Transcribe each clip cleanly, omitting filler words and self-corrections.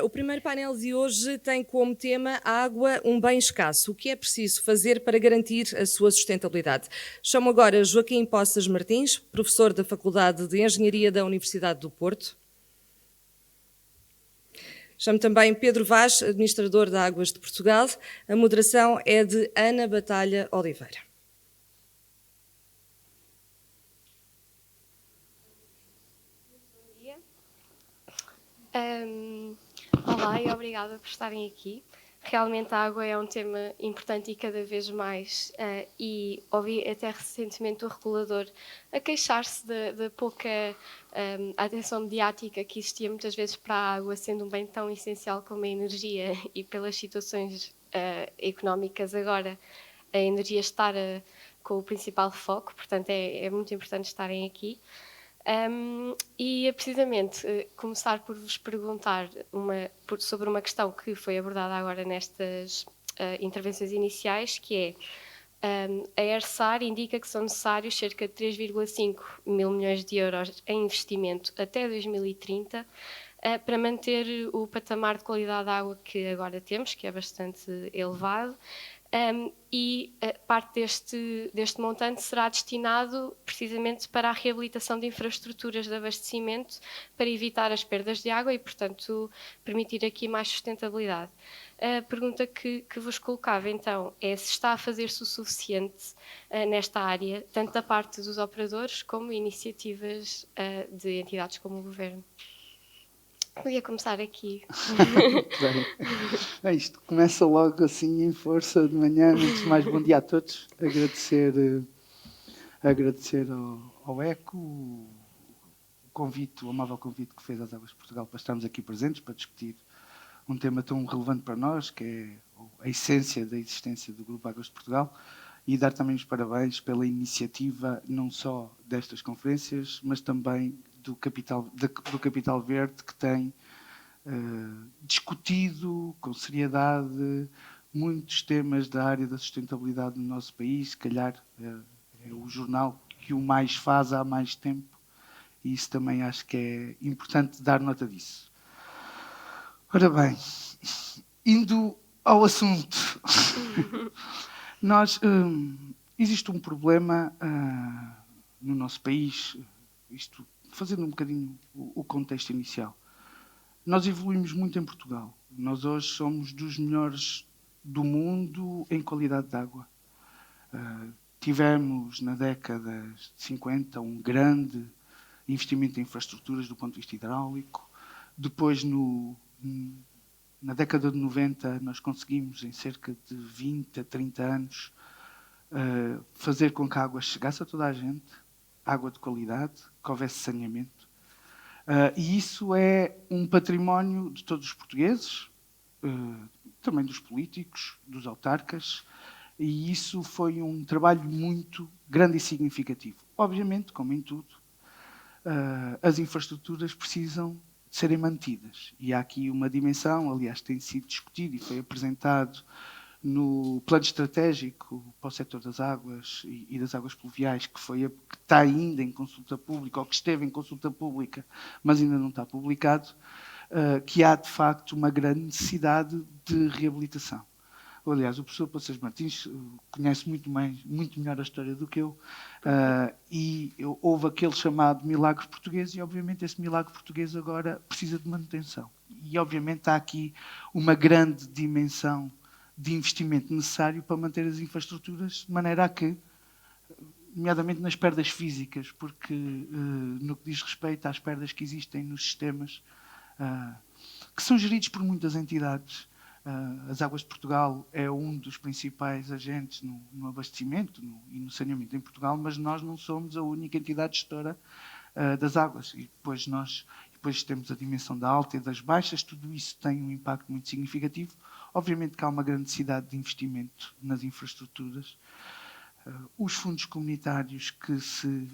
O primeiro painel de hoje tem como tema a água, um bem escasso. O que é preciso fazer para garantir a sua sustentabilidade? Chamo agora Joaquim Poças Martins, professor da Faculdade de Engenharia da Universidade do Porto. Chamo também Pedro Vaz, administrador da Águas de Portugal. A moderação é de Ana Batalha Oliveira. Olá e obrigada por estarem aqui. Realmente a água é um tema importante e cada vez mais, e ouvi até recentemente o regulador a queixar-se da pouca atenção mediática que existia muitas vezes para a água, sendo um bem tão essencial como a energia, e pelas situações económicas agora, a energia estar com o principal foco, portanto é muito importante estarem aqui. E é precisamente começar por vos perguntar sobre uma questão que foi abordada agora nestas intervenções iniciais, que é a ERSAR indica que são necessários cerca de 3,5 mil milhões de euros em investimento até 2030 para manter o patamar de qualidade da água que agora temos, que é bastante elevado. E parte deste montante será destinado precisamente para a reabilitação de infraestruturas de abastecimento para evitar as perdas de água e, portanto, permitir aqui mais sustentabilidade. A pergunta que vos colocava, então, é se está a fazer-se o suficiente nesta área, tanto da parte dos operadores como iniciativas de entidades como o Governo. Podia começar aqui. Bem, isto começa logo assim em força de manhã. Antes de mais, bom dia a todos. Agradecer ao ECO o convite, o amável convite que fez às Águas de Portugal para estarmos aqui presentes, para discutir um tema tão relevante para nós, que é a essência da existência do Grupo Águas de Portugal, e dar também os parabéns pela iniciativa, não só destas conferências, mas também do Capital Verde, que tem discutido com seriedade muitos temas da área da sustentabilidade no nosso país. Se calhar é o jornal que o mais faz há mais tempo, e isso também acho que é importante dar nota disso. Ora bem, indo ao assunto, existe um problema no nosso país, isto fazendo um bocadinho o contexto inicial. Nós evoluímos muito em Portugal. Nós hoje somos dos melhores do mundo em qualidade de água. Tivemos, na década de 50, um grande investimento em infraestruturas do ponto de vista hidráulico. Depois, na década de 90, nós conseguimos, em cerca de 20 a 30 anos, fazer com que a água chegasse a toda a gente, água de qualidade, que houvesse saneamento. E isso é um património de todos os portugueses, também dos políticos, dos autarcas, e isso foi um trabalho muito grande e significativo. Obviamente, como em tudo, as infraestruturas precisam de serem mantidas. E há aqui uma dimensão, aliás, tem sido discutido e foi apresentado no plano estratégico para o setor das águas e das águas pluviais, que está ainda em consulta pública, ou que esteve em consulta pública, mas ainda não está publicado, que há, de facto, uma grande necessidade de reabilitação. Aliás, o professor Poças Martins conhece muito melhor a história do que eu, e houve aquele chamado milagre português, e obviamente esse milagre português agora precisa de manutenção. E obviamente há aqui uma grande dimensão de investimento necessário para manter as infraestruturas de maneira a que, nomeadamente nas perdas físicas, porque no que diz respeito às perdas que existem nos sistemas, que são geridos por muitas entidades. As Águas de Portugal é um dos principais agentes no abastecimento e no saneamento em Portugal, mas nós não somos a única entidade gestora das águas. E depois temos a dimensão da alta e das baixas, tudo isso tem um impacto muito significativo. Obviamente que há uma grande necessidade de investimento nas infraestruturas. Os fundos comunitários que se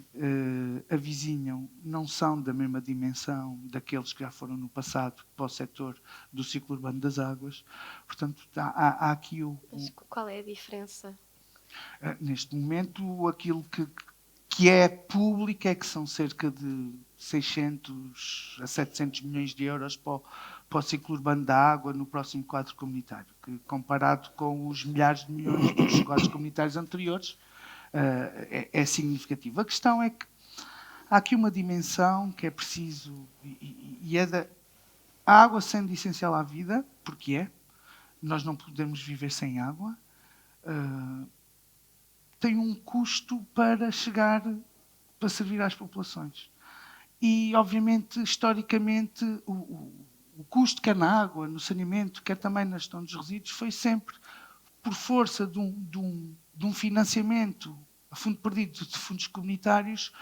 avizinham não são da mesma dimensão daqueles que já foram no passado para o setor do ciclo urbano das águas. Portanto, há aqui Mas qual é a diferença? Neste momento, aquilo que é público é que são cerca de 600 a 700 milhões de euros para o ciclo urbano da água no próximo quadro comunitário, que comparado com os milhares de milhões dos quadros comunitários anteriores, é significativo. A questão é que há aqui uma dimensão que é preciso, e é a água sendo essencial à vida, porque nós não podemos viver sem água, tem um custo para servir às populações. E, obviamente, historicamente, o custo, quer na água, no saneamento, quer também na gestão dos resíduos, foi sempre por força de um financiamento a fundo perdido de fundos comunitários,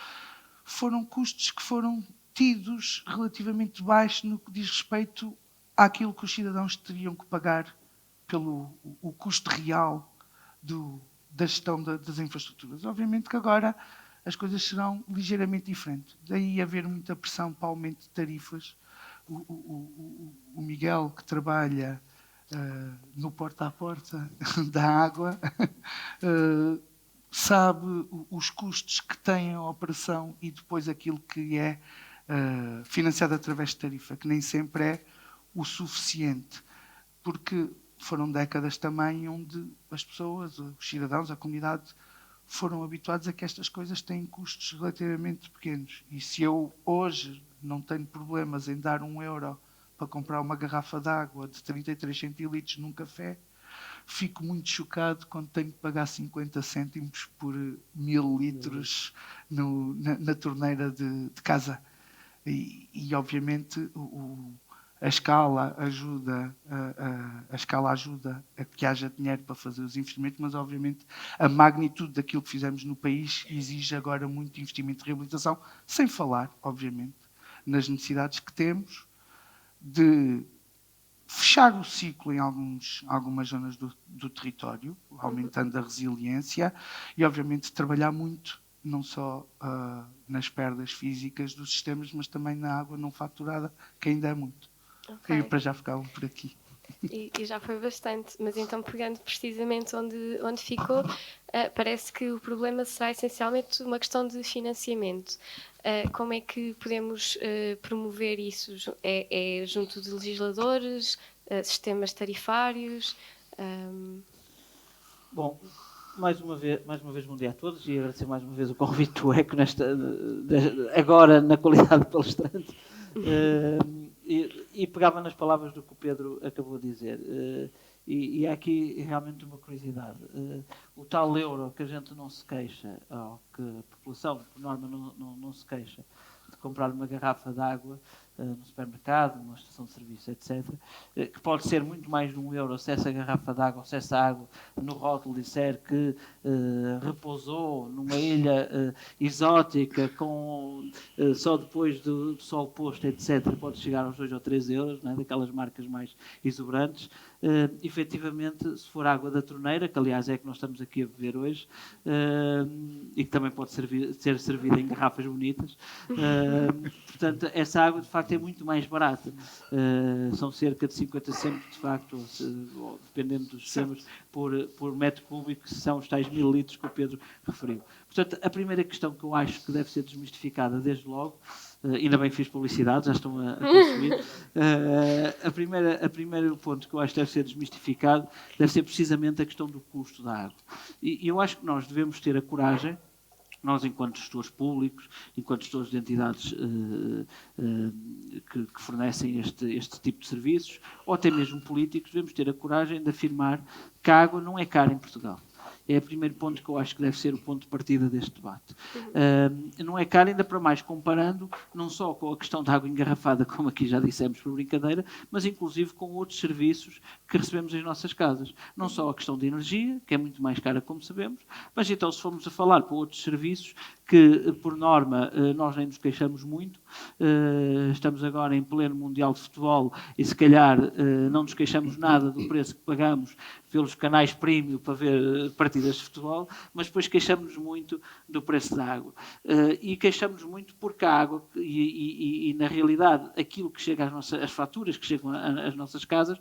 foram custos que foram tidos relativamente baixos no que diz respeito àquilo que os cidadãos teriam que pagar pelo o custo real da gestão das infraestruturas. Obviamente que agora as coisas serão ligeiramente diferentes. Daí haver muita pressão para aumento de tarifas. O Miguel, que trabalha no porta-a-porta da água, sabe os custos que tem a operação e depois aquilo que é financiado através de tarifa, que nem sempre é o suficiente. Porque foram décadas também onde as pessoas, os cidadãos, a comunidade, foram habituados a que estas coisas têm custos relativamente pequenos. E se eu hoje não tenho problemas em dar €1 para comprar uma garrafa de água de 33 centilitros num café, fico muito chocado quando tenho que pagar 50 cêntimos por 1000 litros na torneira de casa. E obviamente a escala ajuda a que haja dinheiro para fazer os investimentos, mas obviamente a magnitude daquilo que fizemos no país exige agora muito investimento de reabilitação, sem falar, obviamente, nas necessidades que temos de fechar o ciclo em algumas zonas do território, aumentando a resiliência e, obviamente, trabalhar muito, não só nas perdas físicas dos sistemas, mas também na água não faturada, que ainda é muito. Okay. E para já ficava por aqui. E já foi bastante, mas então pegando precisamente onde ficou, parece que o problema será essencialmente uma questão de financiamento. Como é que podemos promover isso? É junto de legisladores, sistemas tarifários? Bom, mais uma vez bom dia a todos e agradecer mais uma vez o convite do ECO agora na qualidade de palestrante. E pegava nas palavras do que o Pedro acabou de dizer. E há aqui realmente uma curiosidade. O tal euro que a gente não se queixa, ou que a população, por norma, não se queixa de comprar uma garrafa de água no supermercado, numa estação de serviço, etc., que pode ser muito mais de €1 se essa garrafa de água, se essa água no rótulo disser que repousou numa ilha exótica só depois do sol posto, etc., pode chegar aos 2 ou 3 euros, não é? Daquelas marcas mais exuberantes. Efetivamente, se for água da torneira, que aliás é a que nós estamos aqui a beber hoje, e que também pode ser servida em garrafas bonitas, portanto, essa água de facto é muito mais barata. São cerca de 50 cêntimos, de facto, ou dependendo dos sistemas, por metro cúbico, que são os tais 1000 litros que o Pedro referiu. Portanto, a primeira questão que eu acho que deve ser desmistificada desde logo, ainda bem que fiz publicidade, já estão a consumir, a primeiro ponto que eu acho que deve ser desmistificado deve ser precisamente a questão do custo da água. E eu acho que nós devemos ter a coragem, nós enquanto gestores públicos, enquanto gestores de entidades que fornecem este tipo de serviços, ou até mesmo políticos, devemos ter a coragem de afirmar que a água não é cara em Portugal. É o primeiro ponto que eu acho que deve ser o ponto de partida deste debate. Não é caro, ainda para mais comparando, não só com a questão da água engarrafada, como aqui já dissemos por brincadeira, mas inclusive com outros serviços que recebemos em nossas casas. Não só a questão de energia, que é muito mais cara, como sabemos, mas então se formos a falar para outros serviços que, por norma, nós nem nos queixamos muito, estamos agora em pleno Mundial de Futebol e se calhar não nos queixamos nada do preço que pagamos pelos canais premium para ver partidas de futebol, mas depois queixamos-nos muito do preço da água. E queixamos-nos muito porque a água, e na realidade aquilo que chega as faturas que chegam às nossas casas,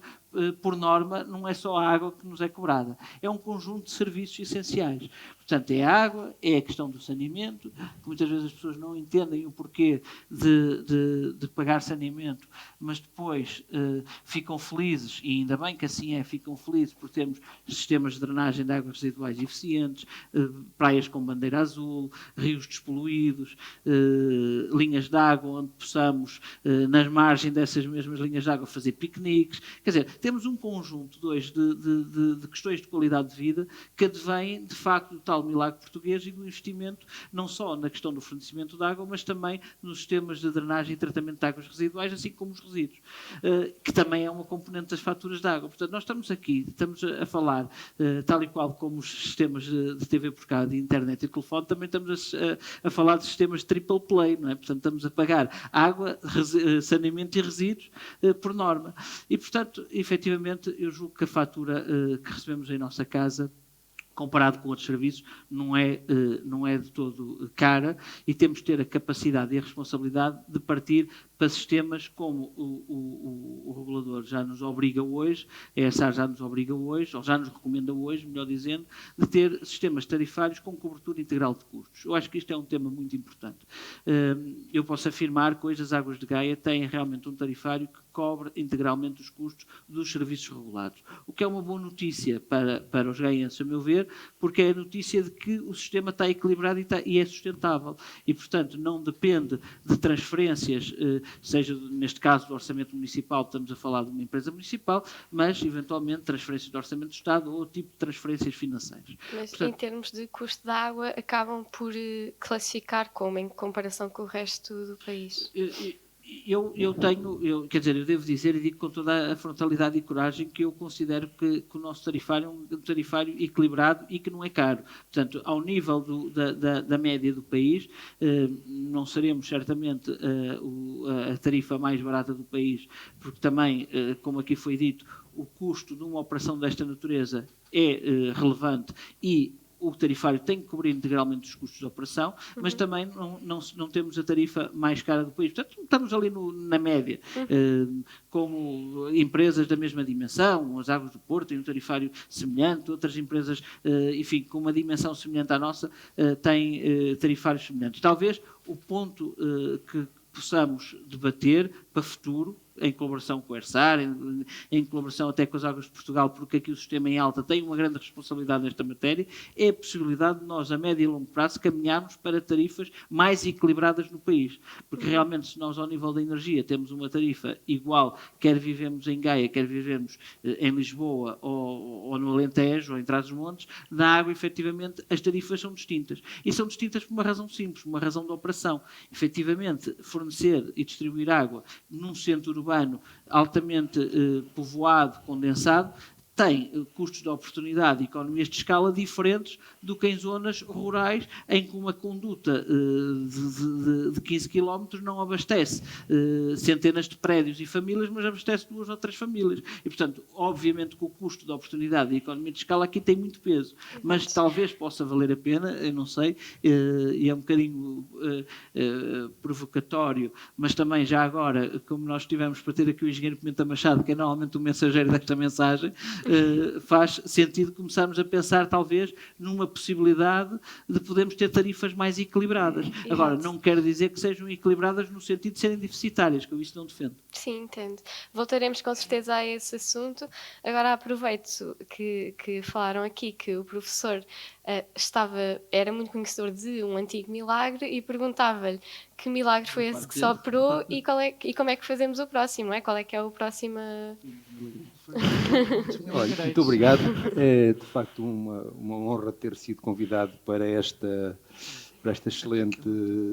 por norma, não é só a água que nos é cobrada. É um conjunto de serviços essenciais. Portanto, é a água, é a questão do saneamento, que muitas vezes as pessoas não entendem o porquê de pagar saneamento, mas depois ficam felizes, e ainda bem que assim é, ficam felizes porque temos sistemas de drenagem de águas residuais eficientes, praias com bandeira azul, rios despoluídos, linhas de água onde possamos, nas margens dessas mesmas linhas de água, fazer piqueniques. Quer dizer, temos um conjunto de questões de qualidade de vida que advém, de facto, do tal milagre português e do investimento não só na questão do fornecimento de água, mas também nos sistemas de drenagem e tratamento de águas residuais, assim como os resíduos, que também é uma componente das faturas de água. Portanto, nós estamos a falar, tal e qual como os sistemas de TV por cá, de internet e telefone, também estamos a falar de sistemas de triple play, não é? Portanto, estamos a pagar água, saneamento e resíduos por norma. E, portanto, efetivamente, eu julgo que a fatura que recebemos em nossa casa, comparado com outros serviços, não é de todo cara, e temos de ter a capacidade e a responsabilidade de partir para sistemas como o regulador já nos obriga hoje, a ESAR já nos obriga hoje, ou já nos recomenda hoje, melhor dizendo, de ter sistemas tarifários com cobertura integral de custos. Eu acho que isto é um tema muito importante. Eu posso afirmar que hoje as Águas de Gaia têm realmente um tarifário que cobre integralmente os custos dos serviços regulados. O que é uma boa notícia para os gaenses, a meu ver, porque é a notícia de que o sistema está equilibrado e é sustentável. E, portanto, não depende de transferências, seja neste caso do orçamento municipal, estamos a falar de uma empresa municipal, mas, eventualmente, transferências do orçamento do Estado ou tipo de transferências financeiras. Mas, portanto, em termos de custo da água, acabam por classificar como em comparação com o resto do país? Quer dizer, eu devo dizer e digo com toda a frontalidade e coragem que eu considero que o nosso tarifário é um tarifário equilibrado e que não é caro. Portanto, ao nível da média do país, não seremos certamente a tarifa mais barata do país, porque também, como aqui foi dito, o custo de uma operação desta natureza é relevante e o tarifário tem que cobrir integralmente os custos de operação, mas também não temos a tarifa mais cara do país. Portanto, estamos ali na média. Como empresas da mesma dimensão, as Águas do Porto têm um tarifário semelhante, outras empresas, enfim, com uma dimensão semelhante à nossa, têm tarifários semelhantes. Talvez o ponto que possamos debater para o futuro, em colaboração com o ERSAR, em colaboração até com as Águas de Portugal, porque aqui o sistema em alta tem uma grande responsabilidade nesta matéria, é a possibilidade de nós, a médio e longo prazo, caminharmos para tarifas mais equilibradas no país. Porque realmente, se nós, ao nível da energia, temos uma tarifa igual, quer vivemos em Gaia, quer vivemos em Lisboa ou no Alentejo, ou em Trás-os-Montes, na água, efetivamente, as tarifas são distintas. E são distintas por uma razão simples, uma razão de operação. Efetivamente, fornecer e distribuir água num centro urbano altamente povoado, condensado, tem custos de oportunidade e economias de escala diferentes do que em zonas rurais em que uma conduta de 15 km não abastece centenas de prédios e famílias, mas abastece 2 ou 3 famílias. E, portanto, obviamente que o custo de oportunidade e economia de escala aqui tem muito peso, mas talvez possa valer a pena, eu não sei, e é um bocadinho provocatório, mas também já agora, como nós tivemos para ter aqui o engenheiro Pimenta Machado, que é normalmente o mensageiro desta mensagem, faz sentido começarmos a pensar talvez numa possibilidade de podermos ter tarifas mais equilibradas. Agora, não quero dizer que sejam equilibradas no sentido de serem deficitárias, que eu isso não defendo. Sim, entendo. Voltaremos com certeza a esse assunto. Agora aproveito que falaram aqui que o professor era muito conhecedor de um antigo milagre e perguntava-lhe que milagre foi esse que soprou e como é que fazemos o próximo, não é? Qual é que é o próximo... Olha, muito obrigado. É de facto uma honra ter sido convidado para esta excelente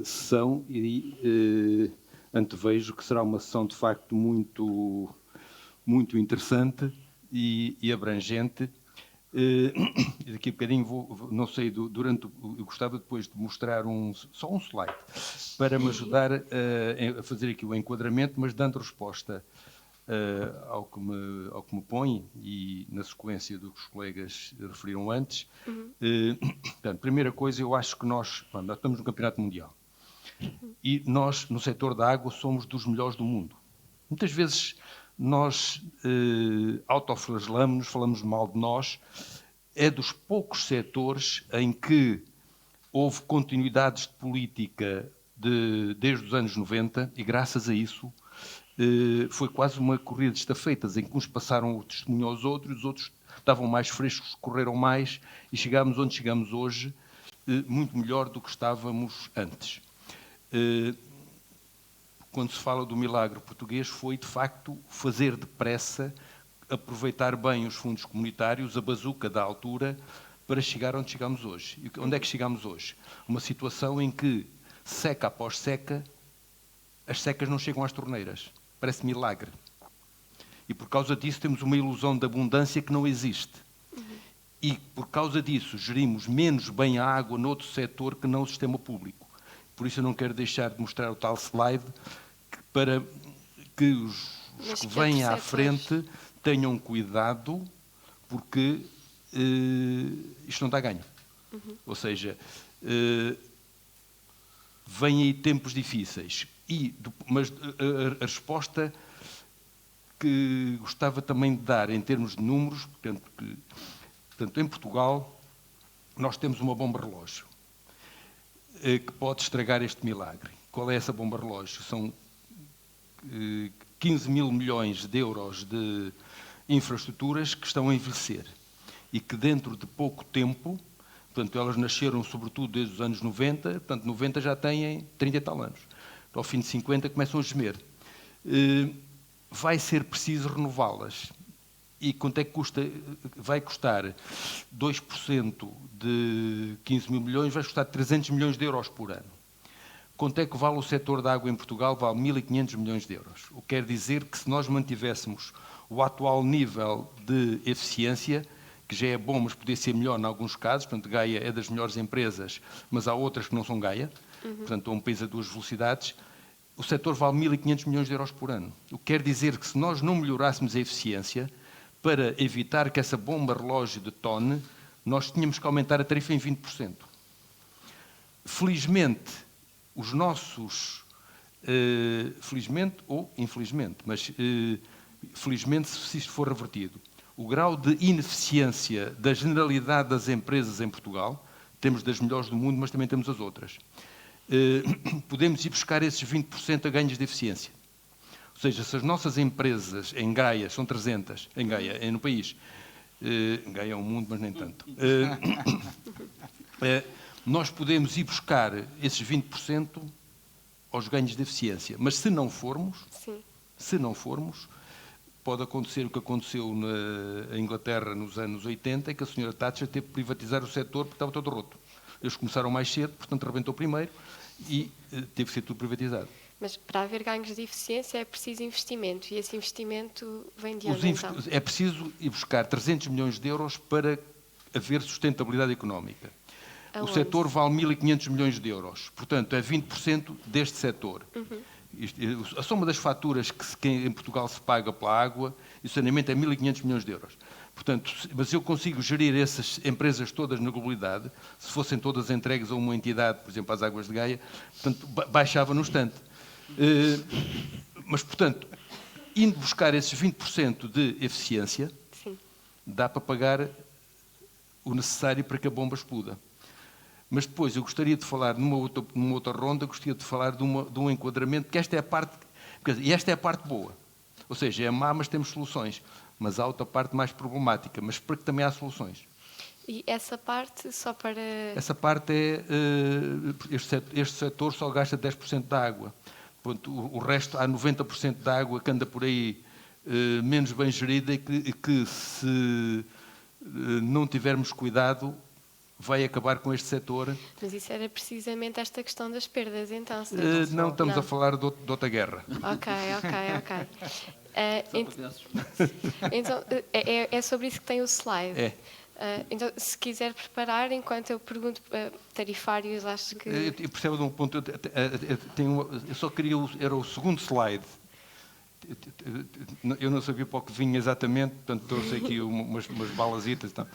sessão e antevejo que será uma sessão de facto muito interessante e abrangente. Daqui a bocadinho não sei, eu gostava depois de mostrar só um slide para me ajudar a fazer aqui o enquadramento, mas dando resposta ao que me põe e na sequência do que os colegas referiram antes. Portanto, primeira coisa, eu acho que nós estamos no Campeonato Mundial e nós, no setor da água, somos dos melhores do mundo. Muitas vezes nós autoflagelamos-nos, falamos mal de nós é dos poucos setores em que houve continuidades de política desde os anos 90 e, graças a isso, foi quase uma corrida de estafetas, em que uns passaram o testemunho aos outros, os outros estavam mais frescos, correram mais e chegámos onde chegamos hoje, muito melhor do que estávamos antes. Quando se fala do milagre português, foi, de facto, fazer depressa, aproveitar bem os fundos comunitários, a bazuca da altura, para chegar onde chegamos hoje. E onde é que chegamos hoje? Uma situação em que, seca após seca, as secas não chegam às torneiras. Parece milagre. E por causa disso temos uma ilusão de abundância que não existe. E por causa disso gerimos menos bem a água noutro setor que não o sistema público. Por isso eu não quero deixar de mostrar o tal slide para que os que vêm à frente tenham cuidado, porque isto não dá ganho. Ou seja, vêm aí tempos difíceis. Mas a resposta que gostava também de dar em termos de números, portanto, em Portugal nós temos uma bomba-relógio que pode estragar este milagre. Qual é essa bomba-relógio? São 15 mil milhões de euros de infraestruturas que estão a envelhecer e que dentro de pouco tempo, portanto, elas nasceram sobretudo desde os anos 90, portanto, 90 já têm 30 e tal anos. Ao fim de 50 começam a gemer. Vai ser preciso renová-las. E quanto é que custa? Vai custar 2% de 15 mil milhões, vai custar 300 milhões de euros por ano. Quanto é que vale o setor da água em Portugal? Vale 1.500 milhões de euros. O que quer dizer que se nós mantivéssemos o atual nível de eficiência, que já é bom, mas podia ser melhor em alguns casos, portanto, Gaia é das melhores empresas, mas há outras que não são Gaia, portanto, é um país a duas velocidades, o setor vale 1.500 milhões de euros por ano. O que quer dizer que se nós não melhorássemos a eficiência, para evitar que essa bomba-relógio detone, nós tínhamos que aumentar a tarifa em 20%. Felizmente, os nossos... felizmente ou infelizmente, mas felizmente se isto for revertido, o grau de ineficiência da generalidade das empresas em Portugal, temos das melhores do mundo, mas também temos as outras. Podemos ir buscar esses 20% a ganhos de eficiência. Ou seja, se as nossas empresas em Gaia, são 300, em Gaia, no país, Gaia é um mundo, mas nem tanto, nós podemos ir buscar esses 20% aos ganhos de eficiência. Mas se não formos, pode acontecer o que aconteceu na Inglaterra nos anos 80, que a senhora Thatcher teve que privatizar o setor porque estava todo roto. Eles começaram mais cedo, portanto rebentou primeiro e teve que ser tudo privatizado. Mas para haver ganhos de eficiência é preciso investimento, e esse investimento vem de onde, então? É preciso ir buscar 300 milhões de euros para haver sustentabilidade económica. Aonde? O setor vale 1.500 milhões de euros, portanto é 20% deste setor. A soma das faturas que em Portugal se paga pela água e o saneamento é 1.500 milhões de euros. Portanto, mas eu consigo gerir essas empresas todas na globalidade, se fossem todas entregues a uma entidade, por exemplo, às Águas de Gaia, portanto, baixava no instante. Mas, portanto, indo buscar esses 20% de eficiência, dá para pagar o necessário para que a bomba exploda. Mas depois eu gostaria de falar, numa outra ronda, gostaria de falar de um enquadramento, que esta é a parte, e esta é a parte boa. Ou seja, é má, mas temos soluções. Mas há outra parte mais problemática, mas para que também há soluções. E essa parte, só para... Essa parte é... Este setor só gasta 10% da água. O resto, há 90% da água que anda por aí menos bem gerida e que se não tivermos cuidado, vai acabar com este setor. Mas isso era precisamente esta questão das perdas, então? Não, estamos a falar de outra guerra. Ok. Então, é sobre isso que tem o slide. É. Então, se quiser preparar, enquanto eu pergunto tarifários, acho que... Eu percebo de um ponto... Eu só queria... Era o segundo slide. Eu não sabia para o que vinha exatamente, portanto trouxe aqui umas balazitas. Então.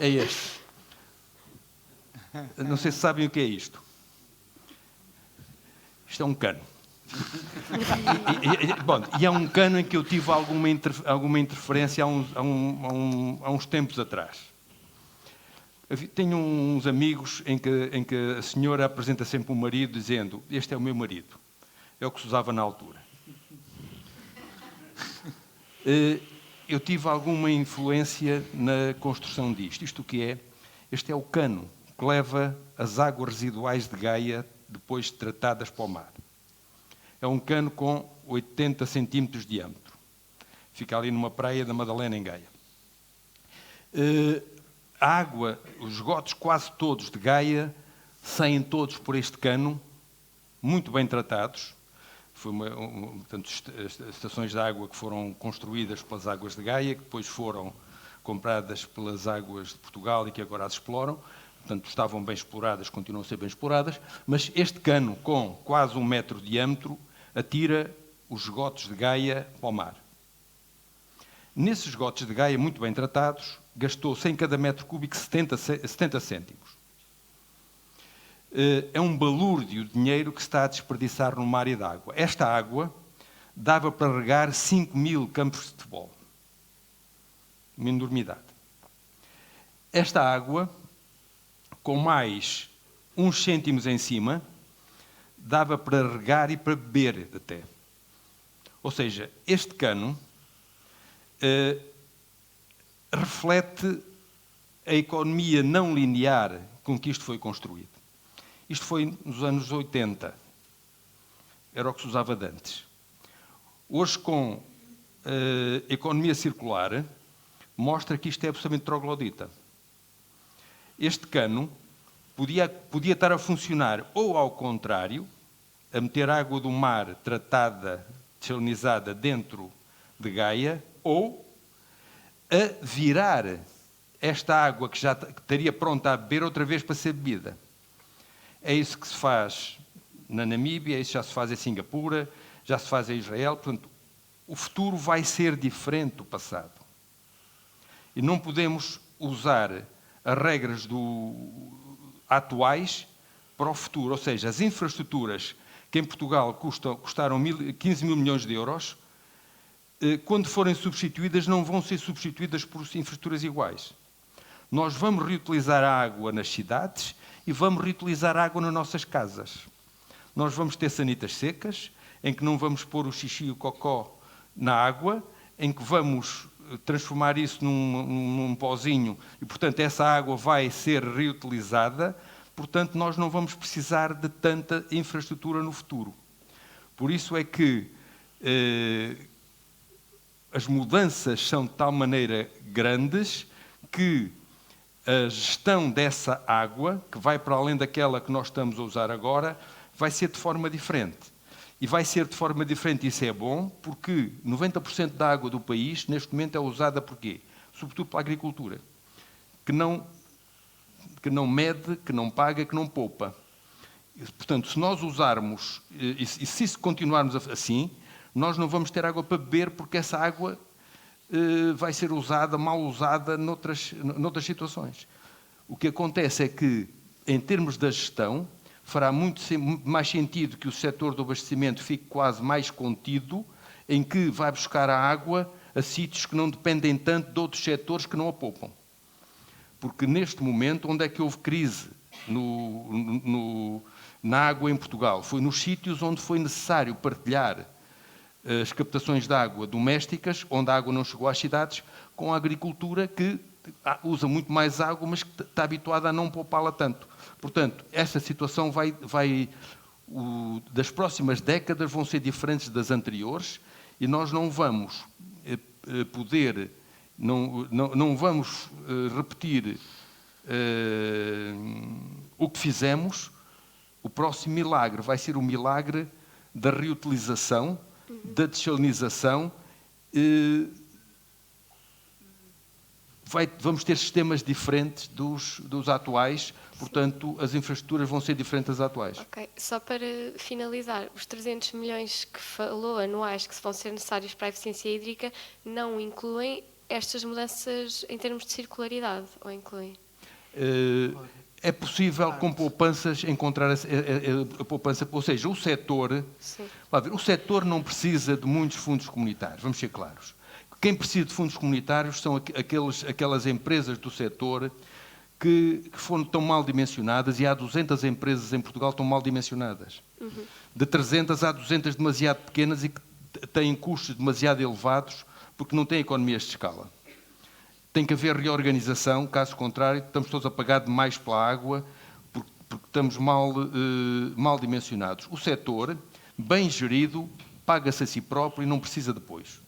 É este. Não sei se sabem o que é isto. Isto é um cano. E é um cano em que eu tive alguma interferência há uns tempos atrás. Tenho uns amigos em que a senhora apresenta sempre o marido dizendo: este é o meu marido. É o que se usava na altura. Eu tive alguma influência na construção disto. Isto o que é? Este é o cano que leva as águas residuais de Gaia depois de tratadas para o mar. É um cano com 80 centímetros de diâmetro. Fica ali numa praia da Madalena, em Gaia. A água, os esgotos quase todos de Gaia, saem todos por este cano, muito bem tratados. Portanto, estações de água que foram construídas pelas águas de Gaia, que depois foram compradas pelas águas de Portugal e que agora as exploram. Portanto, estavam bem exploradas, continuam a ser bem exploradas, mas este cano, com quase 1 metro de diâmetro, atira os esgotos de Gaia para o mar. Nesses esgotos de Gaia, muito bem tratados, gastou-se em cada metro cúbico 70 cêntimos. É um balúrdio de dinheiro que se está a desperdiçar numa área de água. Esta água dava para regar 5.000 campos de futebol. Uma enormidade. Esta água, com mais uns cêntimos em cima, dava para regar e para beber até. Ou seja, este cano reflete a economia não linear com que isto foi construído. Isto foi nos anos 80. Era o que se usava de antes. Hoje, com a economia circular, mostra que isto é absolutamente troglodita. Este cano podia estar a funcionar ou ao contrário, a meter água do mar tratada, desalinizada dentro de Gaia, ou a virar esta água que já estaria pronta a beber outra vez para ser bebida. É isso que se faz na Namíbia, isso já se faz em Singapura, já se faz em Israel. Portanto, o futuro vai ser diferente do passado. E não podemos usar as regras atuais para o futuro. Ou seja, as infraestruturas que em Portugal custaram 15 mil milhões de euros, quando forem substituídas, não vão ser substituídas por infraestruturas iguais. Nós vamos reutilizar a água nas cidades e vamos reutilizar a água nas nossas casas. Nós vamos ter sanitas secas, em que não vamos pôr o xixi e o cocó na água, em que vamos transformar isso num pozinho e, portanto, essa água vai ser reutilizada. Portanto, nós não vamos precisar de tanta infraestrutura no futuro. Por isso é que as mudanças são de tal maneira grandes que a gestão dessa água, que vai para além daquela que nós estamos a usar agora, vai ser de forma diferente. E vai ser de forma diferente, isso é bom, porque 90% da água do país, neste momento, é usada por quê? Sobretudo pela agricultura, que não mede, que não paga, que não poupa. Portanto, se nós usarmos, e se continuarmos assim, nós não vamos ter água para beber, porque essa água vai ser usada, mal usada, noutras situações. O que acontece é que, em termos da gestão, fará muito mais sentido que o setor do abastecimento fique quase mais contido, em que vai buscar a água a sítios que não dependem tanto de outros setores que não a poupam. Porque, neste momento, onde é que houve crise na água em Portugal? Foi nos sítios onde foi necessário partilhar as captações de água domésticas, onde a água não chegou às cidades, com a agricultura que usa muito mais água, mas que está habituada a não poupá-la tanto. Portanto, essa situação das próximas décadas vão ser diferentes das anteriores e nós não vamos poder, não vamos repetir o que fizemos. O próximo milagre vai ser o milagre da reutilização, da desalinização. Vamos ter sistemas diferentes dos atuais, portanto, as infraestruturas vão ser diferentes das atuais. Ok, só para finalizar, os 300 milhões que falou anuais que vão ser necessários para a eficiência hídrica não incluem estas mudanças em termos de circularidade, ou incluem? É possível, com poupanças, encontrar a poupança. Ou seja, o setor não precisa de muitos fundos comunitários, vamos ser claros. Quem precisa de fundos comunitários são aquelas empresas do setor que foram tão mal dimensionadas, e há 200 empresas em Portugal tão mal dimensionadas. De 300 há 200 demasiado pequenas e que têm custos demasiado elevados porque não têm economias de escala. Tem que haver reorganização, caso contrário, estamos todos a pagar demais pela água porque estamos mal dimensionados. O setor, bem gerido, paga-se a si próprio e não precisa de apoios.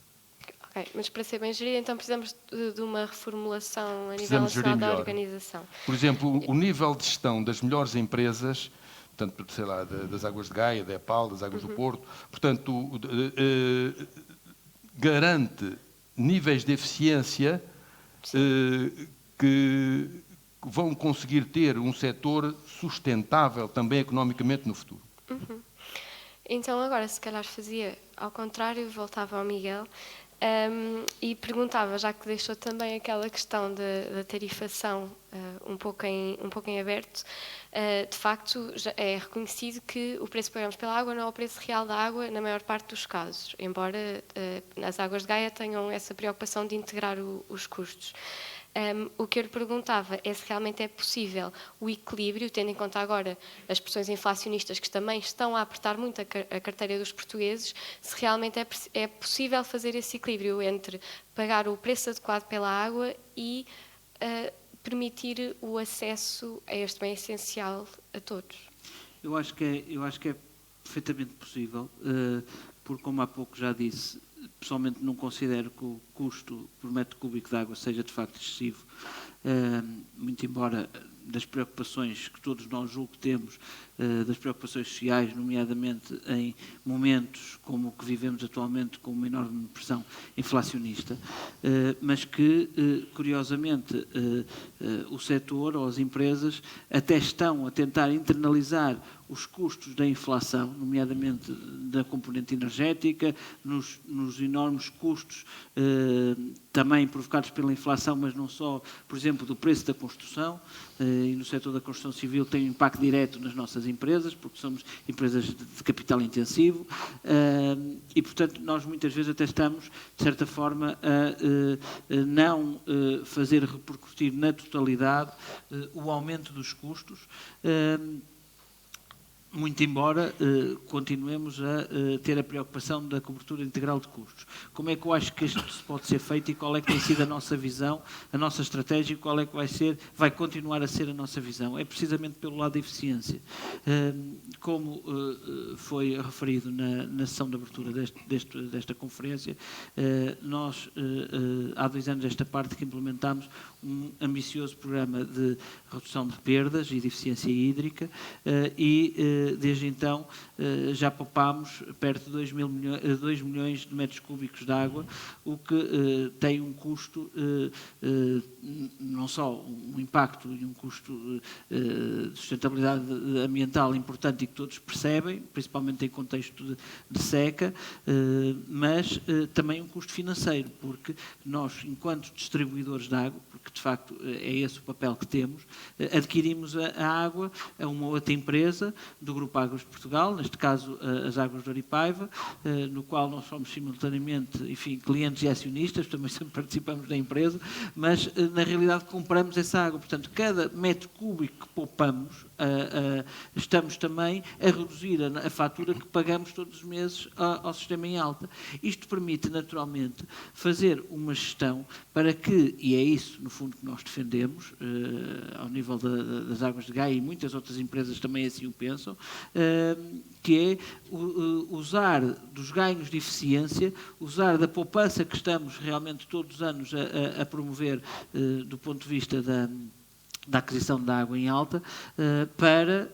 Ok, mas para ser bem gerido, então precisamos de uma reformulação a nível Precisamos gerir nacional da melhor. organização. Por exemplo, o nível de gestão das melhores empresas, portanto, sei lá, das Águas de Gaia, da EPAL, das Águas do Porto, portanto, garante níveis de eficiência que vão conseguir ter um setor sustentável também economicamente no futuro. Então agora, se calhar fazia ao contrário, voltava ao Miguel e perguntava, já que deixou também aquela questão da tarifação um pouco em aberto, de facto já é reconhecido que o preço que pagamos pela água não é o preço real da água na maior parte dos casos, embora as Águas de Gaia tenham essa preocupação de integrar os custos. O que eu lhe perguntava é se realmente é possível o equilíbrio, tendo em conta agora as pressões inflacionistas que também estão a apertar muito a carteira dos portugueses, se realmente é possível fazer esse equilíbrio entre pagar o preço adequado pela água e permitir o acesso a este bem essencial a todos. Eu acho que é perfeitamente possível, porque, como há pouco já disse, pessoalmente não considero que o custo por metro cúbico de água seja de facto excessivo, muito embora das preocupações que todos nós julgo que temos, das preocupações sociais, nomeadamente em momentos como o que vivemos atualmente, com uma enorme pressão inflacionista, mas que, curiosamente, o setor ou as empresas até estão a tentar internalizar os custos da inflação, nomeadamente da componente energética, nos enormes custos também provocados pela inflação, mas não só, por exemplo, do preço da construção, e no setor da construção civil tem um impacto direto nas nossas empresas, porque somos empresas de capital intensivo, e, portanto, nós muitas vezes até estamos, de certa forma, a não fazer repercutir na totalidade o aumento dos custos, muito embora continuemos a ter a preocupação da cobertura integral de custos. Como é que eu acho que isto pode ser feito e qual é que tem sido a nossa visão, a nossa estratégia e qual é que vai continuar a ser a nossa visão? É precisamente pelo lado da eficiência. Como foi referido na sessão de abertura desta conferência, nós há 2 anos esta parte que implementámos um ambicioso programa de redução de perdas e de eficiência hídrica e desde então já poupámos perto de 2 milhões de metros cúbicos de água, o que tem um custo, não só um impacto e um custo de sustentabilidade ambiental importante e que todos percebem, principalmente em contexto de seca, mas também um custo financeiro, porque nós, enquanto distribuidores de água, porque de facto é esse o papel que temos, adquirimos a água a uma outra empresa do Grupo Águas de Portugal, neste caso as Águas de Oripaiva, no qual nós somos simultaneamente, enfim, clientes e acionistas, também participamos da empresa, mas na realidade compramos essa água. Portanto, cada metro cúbico que poupamos, estamos também a reduzir a fatura que pagamos todos os meses ao sistema em alta. Isto permite, naturalmente, fazer uma gestão para que, e é isso, no fundo, que nós defendemos, ao nível das Águas de Gaia e muitas outras empresas também assim o pensam, que é usar dos ganhos de eficiência, usar da poupança que estamos realmente todos os anos a promover do ponto de vista da aquisição da água em alta, para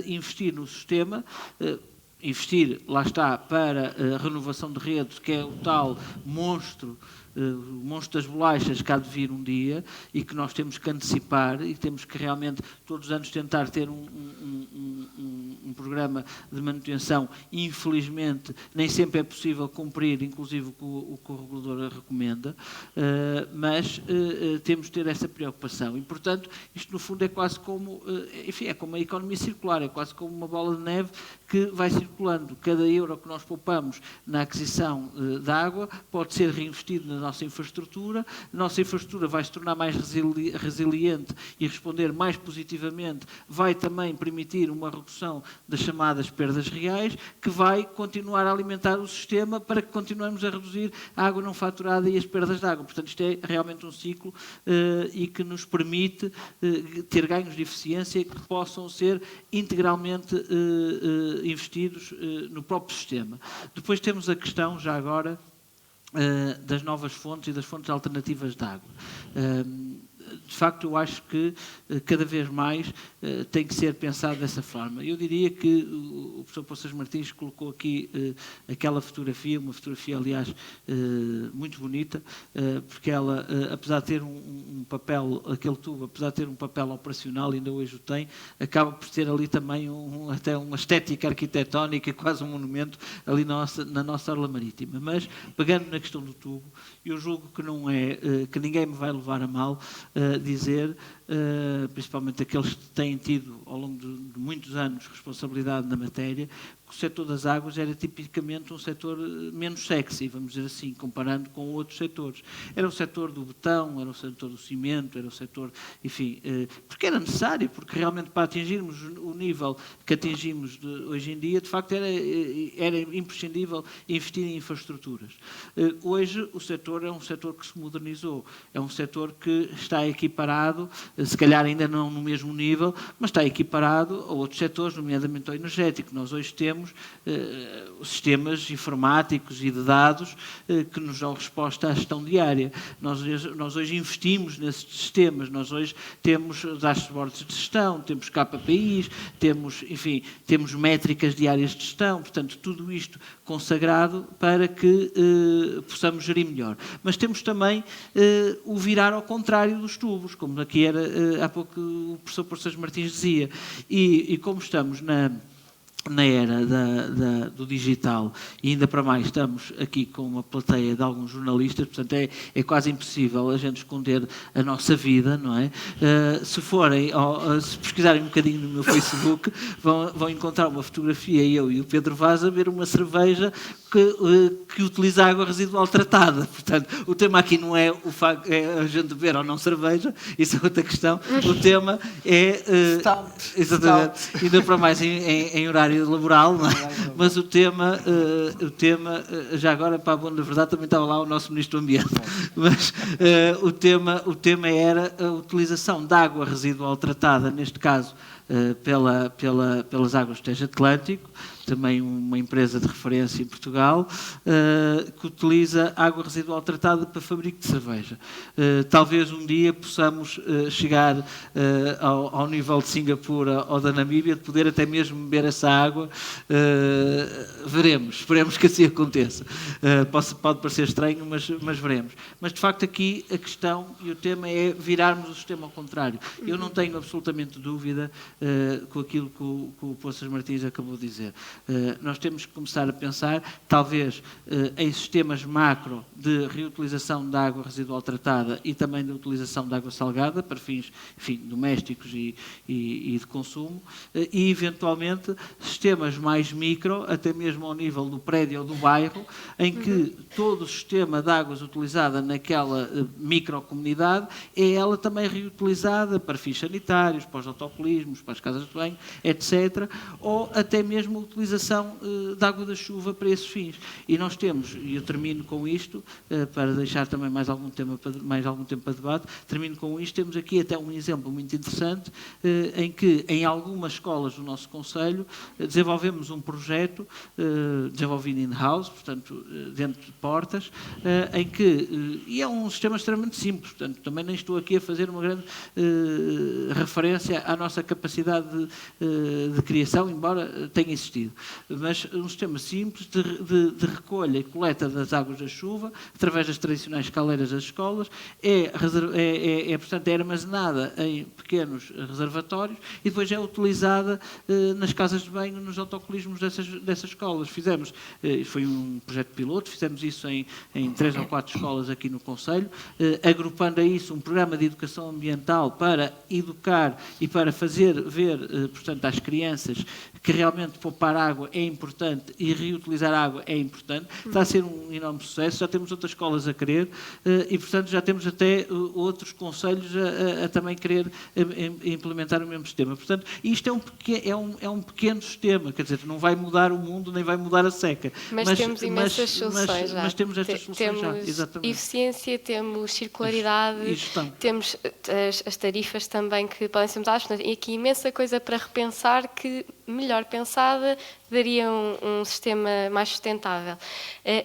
investir no sistema, investir, lá está, para a renovação de redes, que é o tal monstro, o monstro das bolachas que há de vir um dia e que nós temos que antecipar e temos que realmente todos os anos tentar ter um programa de manutenção. Infelizmente nem sempre é possível cumprir, inclusive o que o regulador recomenda, mas temos de ter essa preocupação e, portanto, isto no fundo é quase como, enfim, é como a economia circular, é quase como uma bola de neve que vai circulando. Cada euro que nós poupamos na aquisição da água pode ser reinvestido nas nossa infraestrutura, a nossa infraestrutura vai se tornar mais resiliente e responder mais positivamente, vai também permitir uma redução das chamadas perdas reais, que vai continuar a alimentar o sistema para que continuemos a reduzir a água não faturada e as perdas de água. Portanto, isto é realmente um ciclo e que nos permite ter ganhos de eficiência que possam ser integralmente investidos no próprio sistema. Depois temos a questão, já agora, das novas fontes e das fontes alternativas de água. De facto, eu acho que cada vez mais tem que ser pensado dessa forma. Eu diria que o professor Poças Martins colocou aqui aquela fotografia, uma fotografia, aliás, muito bonita, porque ela, apesar de ter um papel, aquele tubo, apesar de ter um papel operacional, ainda hoje o tem, acaba por ter ali também até uma estética arquitetónica, quase um monumento ali na nossa orla marítima. Mas, pegando na questão do tubo, eu julgo que não é, que ninguém me vai levar a mal dizer, principalmente aqueles que têm tido ao longo de muitos anos responsabilidade na matéria, que o setor das águas era tipicamente um setor menos sexy, vamos dizer assim, comparando com outros setores. Era o setor do betão, era o setor do cimento, era o setor, enfim, porque era necessário, porque realmente para atingirmos o nível que atingimos hoje em dia, de facto era imprescindível investir em infraestruturas. Hoje o setor é um setor que se modernizou, é um setor que está equiparado, se calhar ainda não no mesmo nível, mas está equiparado a outros setores, nomeadamente ao energético. Nós hoje temos sistemas informáticos e de dados que nos dão resposta à gestão diária. Nós hoje investimos nesses sistemas, nós hoje temos dashboards de gestão, temos KPIs, temos métricas diárias de gestão, portanto, tudo isto consagrado para que possamos gerir melhor. Mas temos também o virar ao contrário dos tubos, como aqui era há pouco o professor Poças Martins dizia, e como estamos na era do digital, e ainda para mais estamos aqui com uma plateia de alguns jornalistas, portanto é quase impossível a gente esconder a nossa vida, não é? Se pesquisarem um bocadinho no meu Facebook, vão encontrar uma fotografia, eu e o Pedro Vaz a beber uma cerveja que utiliza água residual tratada. Portanto, o tema aqui não é o facto é a gente beber ou não cerveja, isso é outra questão. O tema é exatamente, ainda para mais em horário laboral, não é? Mas o tema, já agora, para a boa da verdade, também estava lá o nosso Ministro do Ambiente. Mas o tema era a utilização de água residual tratada, neste caso pelas águas do Tejo Atlântico, também uma empresa de referência em Portugal, que utiliza água residual tratada para fabrico de cerveja. Talvez um dia possamos chegar ao nível de Singapura ou da Namíbia, de poder até mesmo beber essa água. Veremos, esperemos que assim aconteça. Pode parecer estranho, mas veremos. Mas, de facto, aqui a questão e o tema é virarmos o sistema ao contrário. Eu não tenho absolutamente dúvida com aquilo que o Poças Martins acabou de dizer. Nós temos que começar a pensar, talvez, em sistemas macro de reutilização de água residual tratada e também de utilização de água salgada para fins, enfim, domésticos e de consumo, e, eventualmente, sistemas mais micro, até mesmo ao nível do prédio ou do bairro, em que todo o sistema de águas utilizada naquela microcomunidade é ela também reutilizada para fins sanitários, para os autocolismos, para as casas de banho, etc., ou até mesmo a utilização de água da chuva para esses fins. E nós temos, e eu termino com isto, para deixar também mais algum tempo para debate, termino com isto, temos aqui até um exemplo muito interessante, em que em algumas escolas do nosso concelho desenvolvemos um projeto desenvolvido in-house, portanto, dentro de portas, em que, e é um sistema extremamente simples, portanto, também nem estou aqui a fazer uma grande referência à nossa capacidade de criação, embora tenha existido. Mas um sistema simples de recolha e coleta das águas da chuva, através das tradicionais caleiras das escolas, portanto, é armazenada em pequenos reservatórios e depois é utilizada nas casas de banho, nos autocolismos dessas escolas. Foi um projeto piloto, fizemos isso em 3 ou 4 escolas aqui no concelho, agrupando a isso um programa de educação ambiental para educar e para fazer ver, portanto, às crianças que realmente poupar água é importante e reutilizar água é importante. Está a ser um enorme sucesso, já temos outras escolas a querer e, portanto, já temos até outros conselhos a também querer implementar o mesmo sistema. Portanto, isto é um pequeno sistema, quer dizer, não vai mudar o mundo, nem vai mudar a seca. Mas temos imensas soluções já. Mas temos estas soluções já, exatamente. Temos eficiência, temos circularidade, temos as tarifas também que podem ser mudadas. Portanto, e aqui imensa coisa para repensar que, melhor pensada, daria um sistema mais sustentável.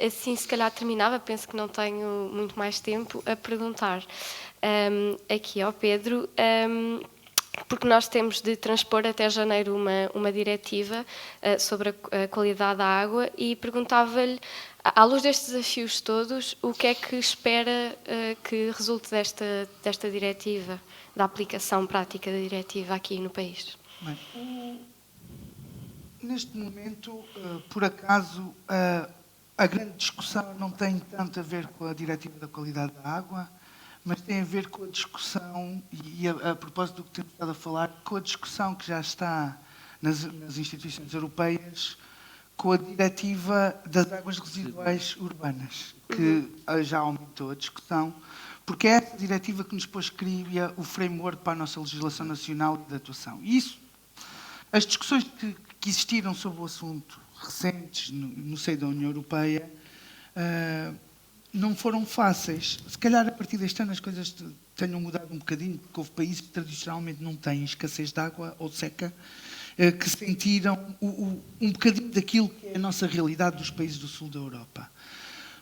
Assim, se calhar terminava, penso que não tenho muito mais tempo, a perguntar aqui ao Pedro, porque nós temos de transpor até janeiro uma diretiva sobre a qualidade da água e perguntava-lhe, à luz destes desafios todos, o que é que espera que resulte desta diretiva, da aplicação prática da diretiva aqui no país? Bem, neste momento, por acaso, a grande discussão não tem tanto a ver com a diretiva da qualidade da água, mas tem a ver com a discussão, e a propósito do que temos estado a falar, com a discussão que já está nas instituições europeias, com a diretiva das águas residuais urbanas, que já aumentou a discussão, porque é essa diretiva que nos cria o framework para a nossa legislação nacional de atuação. E isso, as discussões que existiram sobre o assunto recentes no seio da União Europeia não foram fáceis. Se calhar a partir deste ano as coisas tenham mudado um bocadinho, porque houve países que tradicionalmente não têm escassez de água ou seca, que sentiram um bocadinho daquilo que é a nossa realidade dos países do sul da Europa.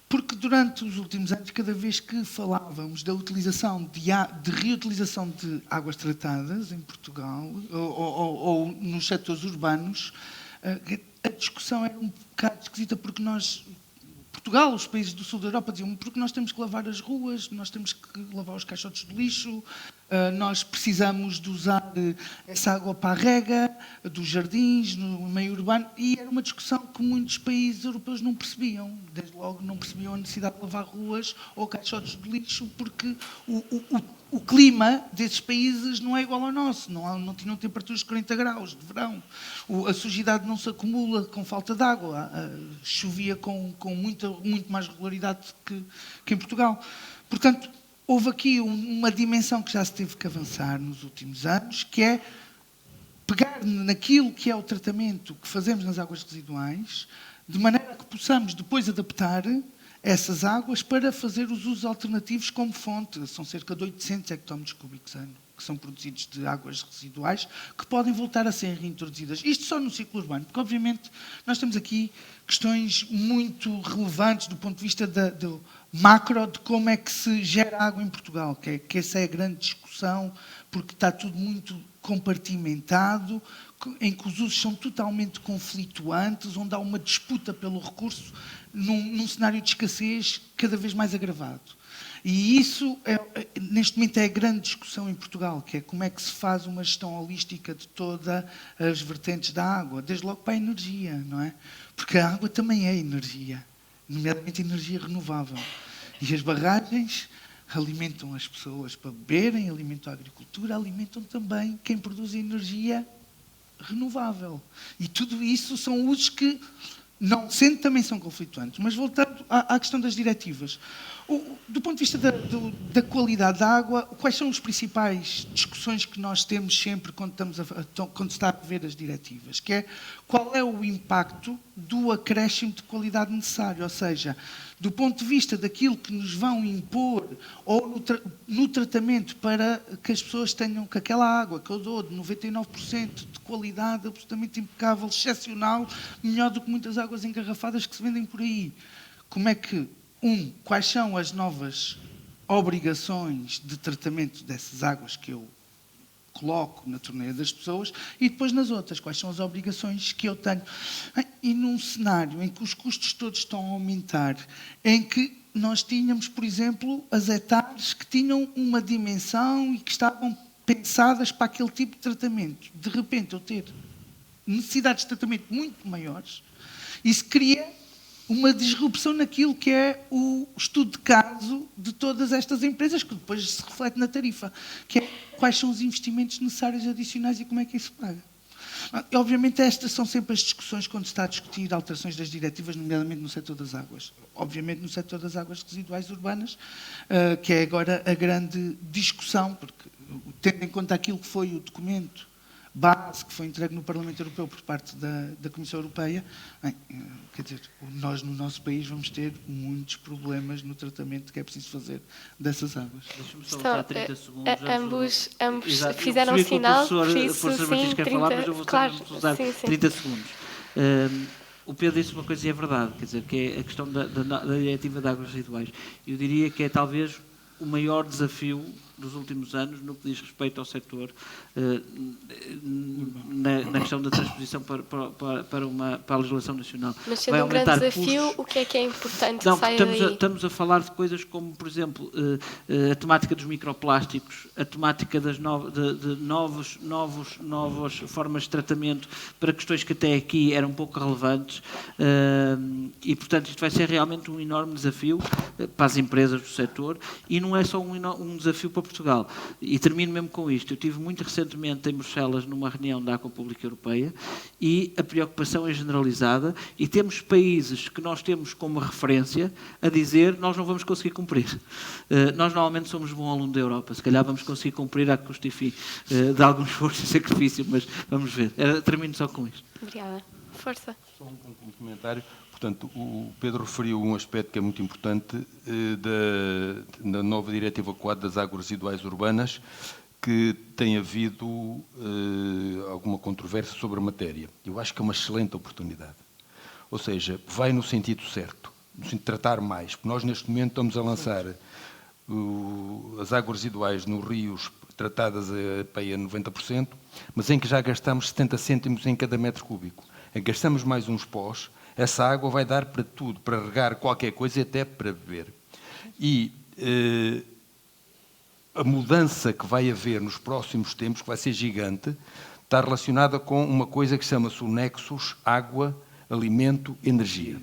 Porque durante os últimos anos, cada vez que falávamos da utilização de reutilização de águas tratadas em Portugal ou nos setores urbanos, a discussão era um bocado esquisita, porque Portugal, os países do sul da Europa diziam porque nós temos que lavar as ruas, nós temos que lavar os caixotes de lixo, nós precisamos de usar essa água para a rega, dos jardins, no meio urbano, e era uma discussão que muitos países europeus não percebiam. Desde logo não percebiam a necessidade de lavar ruas ou caixotes de lixo, porque o clima desses países não é igual ao nosso, não tinham temperaturas de 40 graus de verão, a sujidade não se acumula com falta de água, chovia com muito mais regularidade que em Portugal. Portanto, houve aqui uma dimensão que já se teve que avançar nos últimos anos, que é pegar naquilo que é o tratamento que fazemos nas águas residuais, de maneira que possamos depois adaptar essas águas para fazer os usos alternativos como fonte. São cerca de 800 hectómetros cúbicos ano que são produzidos de águas residuais, que podem voltar a ser reintroduzidas. Isto só no ciclo urbano, porque obviamente nós temos aqui questões muito relevantes do ponto de vista do macro, de como é que se gera água em Portugal, que essa é a grande discussão, porque está tudo muito compartimentado, em que os usos são totalmente conflituantes, onde há uma disputa pelo recurso, num cenário de escassez cada vez mais agravado. E isso, neste momento, é a grande discussão em Portugal, que é como é que se faz uma gestão holística de todas as vertentes da água, desde logo para a energia, não é? Porque a água também é energia, nomeadamente energia renovável. E as barragens alimentam as pessoas para beberem, alimentam a agricultura, alimentam também quem produz energia renovável. E tudo isso são usos que, não sendo, também são conflituantes. Mas voltando à questão das diretivas, do ponto de vista da qualidade da água, quais são as principais discussões que nós temos sempre quando se está a ver as diretivas? Que é qual é o impacto do acréscimo de qualidade necessário, ou seja, do ponto de vista daquilo que nos vão impor ou no tratamento para que as pessoas tenham que aquela água que eu dou de 99% de qualidade absolutamente impecável, excepcional, melhor do que muitas águas engarrafadas que se vendem por aí. Como é que, quais são as novas obrigações de tratamento dessas águas que eu coloco na torneira das pessoas e depois nas outras, quais são as obrigações que eu tenho. E num cenário em que os custos todos estão a aumentar, em que nós tínhamos, por exemplo, as hectares que tinham uma dimensão e que estavam pensadas para aquele tipo de tratamento. De repente eu ter necessidades de tratamento muito maiores, isso cria uma disrupção naquilo que é o estudo de caso de todas estas empresas, que depois se reflete na tarifa, que é quais são os investimentos necessários adicionais e como é que isso paga. Obviamente estas são sempre as discussões quando se está a discutir alterações das diretivas, nomeadamente no setor das águas. Obviamente no setor das águas residuais urbanas, que é agora a grande discussão, porque tendo em conta aquilo que foi o documento base que foi entregue no Parlamento Europeu por parte da Comissão Europeia, bem, quer dizer, nós no nosso país vamos ter muitos problemas no tratamento que é preciso fazer dessas águas. Deixa-me só usar 30 segundos. Ambos Exato, fizeram eu um sinal, por por isso, isso, Martins sim, quer 30, falar, mas eu vou claro, usar sim. 30 segundos. O Pedro disse uma coisa e é verdade, quer dizer, que é a questão da diretiva de águas residuais. Eu diria que é talvez o maior desafio dos últimos anos no que diz respeito ao setor na questão da transposição para a legislação nacional. Mas sendo um grande desafio, o que é importante que saia daí? Estamos a falar de coisas como, por exemplo, a temática dos microplásticos, a temática de novas formas de tratamento para questões que até aqui eram pouco relevantes e, portanto, isto vai ser realmente um enorme desafio para as empresas do setor e não é só um desafio para Portugal. E termino mesmo com isto. Eu estive muito recentemente em Bruxelas numa reunião da Aqua Pública Europeia e a preocupação é generalizada e temos países que nós temos como referência a dizer nós não vamos conseguir cumprir. Nós normalmente somos bom aluno da Europa, se calhar vamos conseguir cumprir a custo e fim de algum esforço e sacrifício, mas vamos ver. Termino só com isto. Obrigada. Força. Só um comentário. Portanto, o Pedro referiu um aspecto que é muito importante da nova Diretiva Quadro das Águas Residuais Urbanas, que tem havido alguma controvérsia sobre a matéria. Eu acho que é uma excelente oportunidade. Ou seja, vai no sentido certo, no sentido de tratar mais. Porque nós, neste momento, estamos a lançar as águas residuais nos rios tratadas a 90%, mas em que já gastamos 70 cêntimos em cada metro cúbico. Gastamos mais uns pós. Essa água vai dar para tudo, para regar qualquer coisa e até para beber. E a mudança que vai haver nos próximos tempos, que vai ser gigante, está relacionada com uma coisa que chama-se o nexus água, alimento, energia.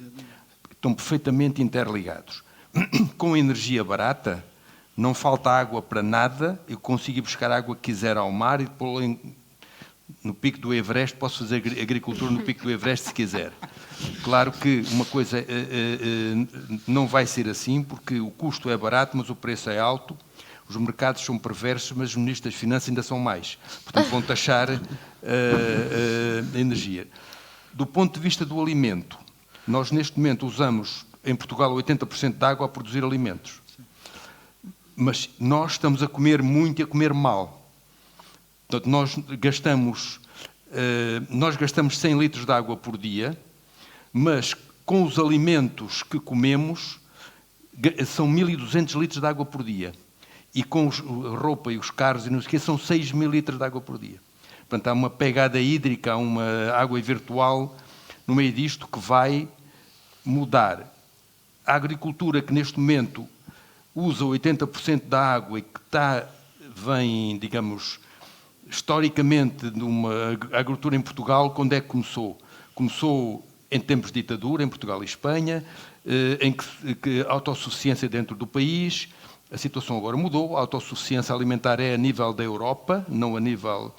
Estão perfeitamente interligados. Com energia barata, não falta água para nada, eu consigo ir buscar a água que quiser ao mar e pô-la no pico do Everest, posso fazer agricultura no pico do Everest se quiser. Claro que uma coisa não vai ser assim, porque o custo é barato, mas o preço é alto, os mercados são perversos, mas os ministros das Finanças ainda são mais. Portanto, vão taxar a energia. Do ponto de vista do alimento, nós neste momento usamos em Portugal 80% de água a produzir alimentos. Mas nós estamos a comer muito e a comer mal. Portanto, nós gastamos 100 litros de água por dia, mas com os alimentos que comemos são 1.200 litros de água por dia. E com a roupa e os carros e não sei o quê, são 6.000 litros de água por dia. Portanto, há uma pegada hídrica, há uma água virtual no meio disto que vai mudar. A agricultura que neste momento usa 80% da água e que vem, digamos, historicamente, numa agricultura em Portugal, quando é que começou? Começou em tempos de ditadura, em Portugal e Espanha, em que a autossuficiência dentro do país, a situação agora mudou, a autossuficiência alimentar é a nível da Europa, não a nível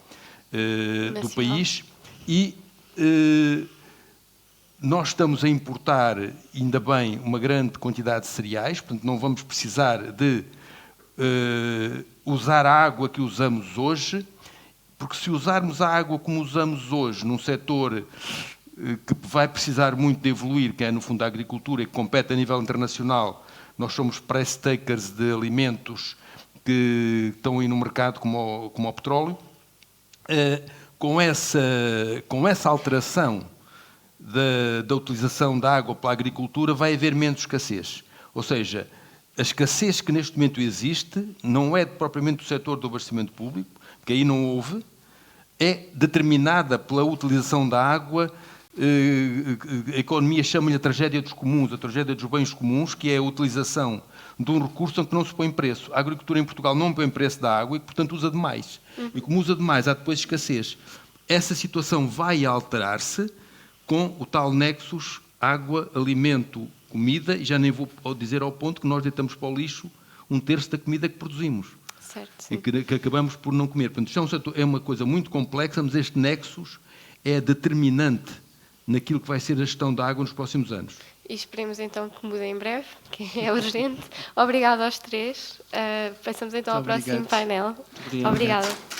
do país, e nós estamos a importar, ainda bem, uma grande quantidade de cereais, portanto não vamos precisar de usar a água que usamos hoje, porque se usarmos a água como usamos hoje, num setor que vai precisar muito de evoluir, que é no fundo a agricultura e que compete a nível internacional, nós somos price takers de alimentos que estão aí no mercado como o petróleo. Com essa alteração da utilização da água pela agricultura vai haver menos escassez. Ou seja, a escassez que neste momento existe não é propriamente do setor do abastecimento público, porque aí não houve, é determinada pela utilização da água. A economia chama-lhe a tragédia dos comuns, a tragédia dos bens comuns, que é a utilização de um recurso em que não se põe preço. A agricultura em Portugal não põe preço da água e, portanto, usa demais. E como usa demais, há depois escassez. Essa situação vai alterar-se com o tal nexus água, alimento, comida, e já nem vou dizer ao ponto que nós deitamos para o lixo 1/3 da comida que produzimos. Certo. E que acabamos por não comer. Portanto, isto é uma coisa muito complexa, mas este nexus é determinante naquilo que vai ser a gestão da água nos próximos anos. E esperemos então que mude em breve, que é urgente. Obrigada aos três. Passamos então ao próximo painel. Obrigado. Obrigada.